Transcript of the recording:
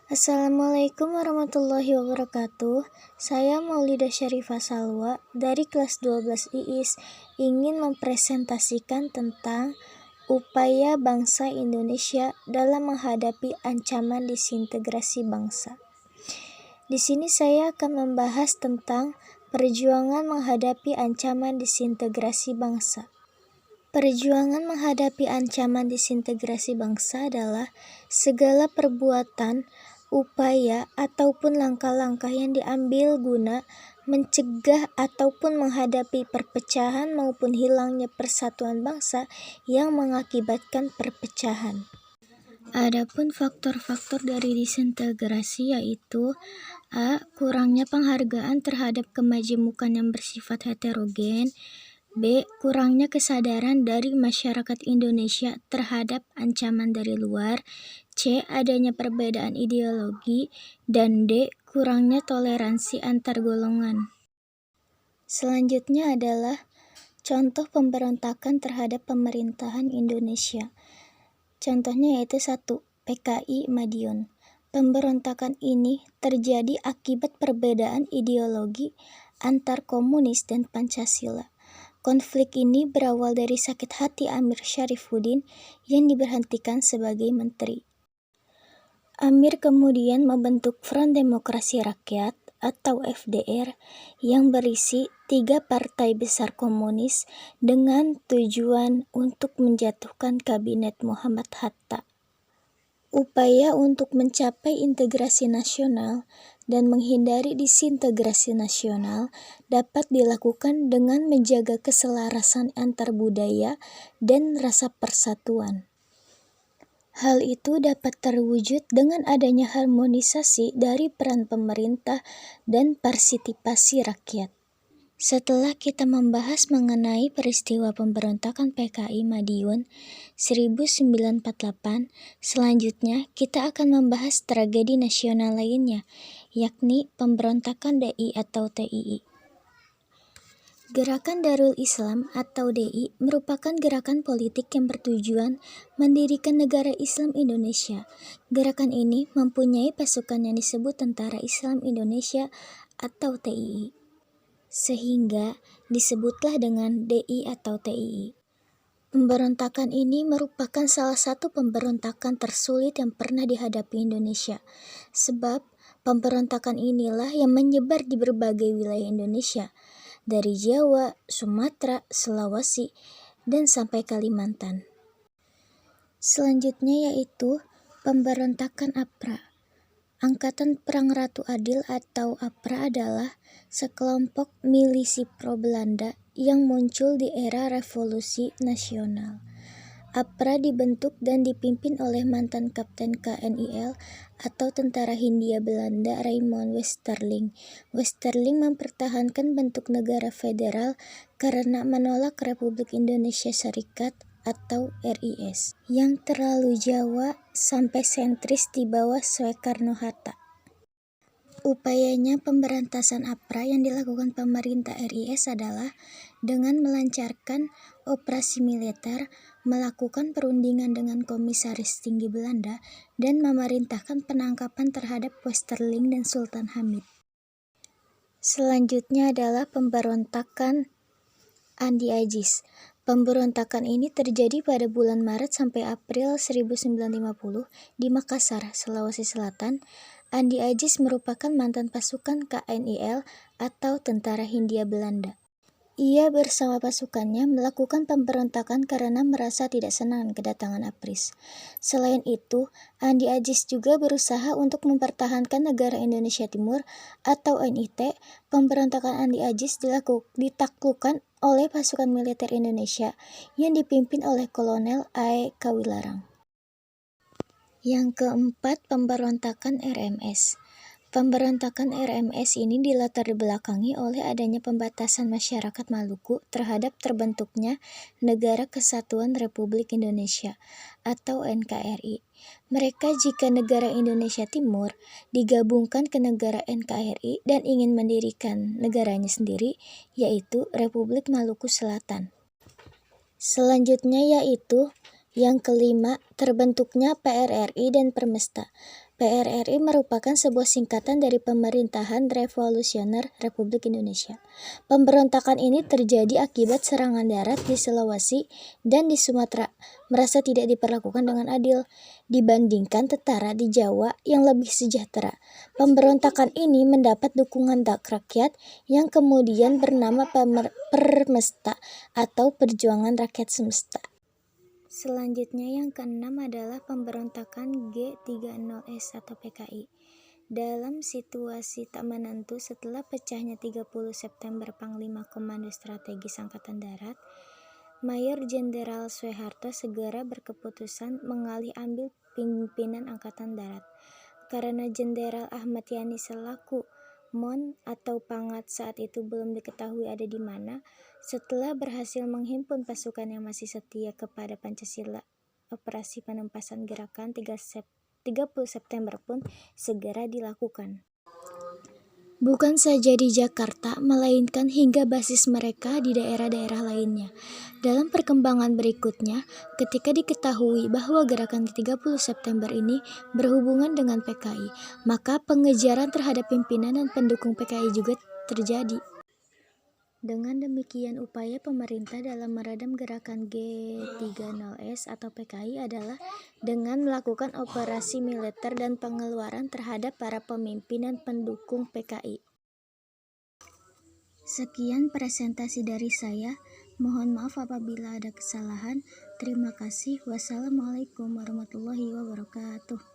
Assalamualaikum warahmatullahi wabarakatuh. Saya Maulida Syarifah Salwa dari kelas 12 IIS ingin mempresentasikan tentang upaya bangsa Indonesia dalam menghadapi ancaman disintegrasi bangsa. Di sini saya akan membahas tentang perjuangan menghadapi ancaman disintegrasi bangsa. Perjuangan menghadapi ancaman disintegrasi bangsa adalah segala perbuatan, upaya, ataupun langkah-langkah yang diambil guna mencegah ataupun menghadapi perpecahan maupun hilangnya persatuan bangsa yang mengakibatkan perpecahan. Adapun faktor-faktor dari disintegrasi yaitu A. Kurangnya penghargaan terhadap kemajemukan yang bersifat heterogen. B. Kurangnya kesadaran dari masyarakat Indonesia terhadap ancaman dari luar. C. Adanya perbedaan ideologi. Dan D. Kurangnya toleransi antar golongan. Selanjutnya adalah contoh pemberontakan terhadap pemerintahan Indonesia. Contohnya yaitu 1. PKI Madiun. Pemberontakan ini terjadi akibat perbedaan ideologi antar komunis dan Pancasila. Konflik ini berawal dari sakit hati Amir Syarifuddin yang diberhentikan sebagai menteri. Amir kemudian membentuk Front Demokrasi Rakyat atau FDR yang berisi 3 partai besar komunis dengan tujuan untuk menjatuhkan kabinet Muhammad Hatta. Upaya untuk mencapai integrasi nasional dan menghindari disintegrasi nasional dapat dilakukan dengan menjaga keselarasan antar budaya dan rasa persatuan. Hal itu dapat terwujud dengan adanya harmonisasi dari peran pemerintah dan partisipasi rakyat. Setelah kita membahas mengenai peristiwa pemberontakan PKI Madiun 1948, selanjutnya kita akan membahas tragedi nasional lainnya, yakni pemberontakan DI atau TII. Gerakan Darul Islam atau DI merupakan gerakan politik yang bertujuan mendirikan negara Islam Indonesia. Gerakan ini mempunyai pasukan yang disebut Tentara Islam Indonesia atau TII, sehingga disebutlah dengan DI atau TII. Pemberontakan ini merupakan salah satu pemberontakan tersulit yang pernah dihadapi Indonesia, sebab pemberontakan inilah yang menyebar di berbagai wilayah Indonesia, dari Jawa, Sumatera, Sulawesi, dan sampai Kalimantan. Selanjutnya yaitu pemberontakan APRA. Angkatan Perang Ratu Adil atau APRA adalah sekelompok milisi pro-Belanda yang muncul di era Revolusi Nasional. APRA dibentuk dan dipimpin oleh mantan Kapten KNIL atau Tentara Hindia Belanda Raymond Westerling. Westerling mempertahankan bentuk negara federal karena menolak Republik Indonesia Serikat atau RIS yang terlalu Jawa sampai sentris di bawah Soekarno-Hatta. Upayanya pemberantasan APRA yang dilakukan pemerintah RIS adalah dengan melancarkan operasi militer, melakukan perundingan dengan komisaris tinggi Belanda, dan memerintahkan penangkapan terhadap Westerling dan Sultan Hamid. Selanjutnya adalah pemberontakan Andi Agis. Pemberontakan ini terjadi pada bulan Maret sampai April 1950 di Makassar, Sulawesi Selatan. Andi Agis merupakan mantan pasukan KNIL atau Tentara Hindia Belanda. Ia bersama pasukannya melakukan pemberontakan karena merasa tidak senang kedatangan APRIS. Selain itu, Andi Agis juga berusaha untuk mempertahankan negara Indonesia Timur atau NIT. Pemberontakan Andi Agis ditaklukkan oleh pasukan militer Indonesia yang dipimpin oleh Kolonel A.E. Kawilarang. Yang keempat, pemberontakan RMS. Pemberontakan RMS ini dilatar belakangi oleh adanya pembatasan masyarakat Maluku terhadap terbentuknya Negara Kesatuan Republik Indonesia atau NKRI. Mereka jika negara Indonesia Timur digabungkan ke negara NKRI dan ingin mendirikan negaranya sendiri, yaitu Republik Maluku Selatan. Selanjutnya yaitu yang kelima, terbentuknya PRRI dan Permesta. PRRI merupakan sebuah singkatan dari Pemerintahan Revolusioner Republik Indonesia. Pemberontakan ini terjadi akibat serangan darat di Sulawesi dan di Sumatera, merasa tidak diperlakukan dengan adil dibandingkan tetara di Jawa yang lebih sejahtera. Pemberontakan ini mendapat dukungan rakyat yang kemudian bernama Permesta atau Perjuangan Rakyat Semesta. Selanjutnya yang keenam adalah pemberontakan G30S atau PKI. Dalam situasi tak menentu setelah pecahnya 30 September Panglima Komando Strategis Angkatan Darat, Mayor Jenderal Soeharto segera berkeputusan mengalih ambil pimpinan Angkatan Darat. Karena Jenderal Ahmad Yani selaku Mon atau Pangat saat itu belum diketahui ada di mana, setelah berhasil menghimpun pasukan yang masih setia kepada Pancasila, operasi penumpasan gerakan 30 September pun segera dilakukan. Bukan saja di Jakarta, melainkan hingga basis mereka di daerah-daerah lainnya. Dalam perkembangan berikutnya, ketika diketahui bahwa gerakan 30 September ini berhubungan dengan PKI, maka pengejaran terhadap pimpinan dan pendukung PKI juga terjadi. Dengan demikian, upaya pemerintah dalam meredam gerakan G30S atau PKI adalah dengan melakukan operasi militer dan pengeluaran terhadap para pemimpin dan pendukung PKI. Sekian presentasi dari saya. Mohon maaf apabila ada kesalahan. Terima kasih. Wassalamualaikum warahmatullahi wabarakatuh.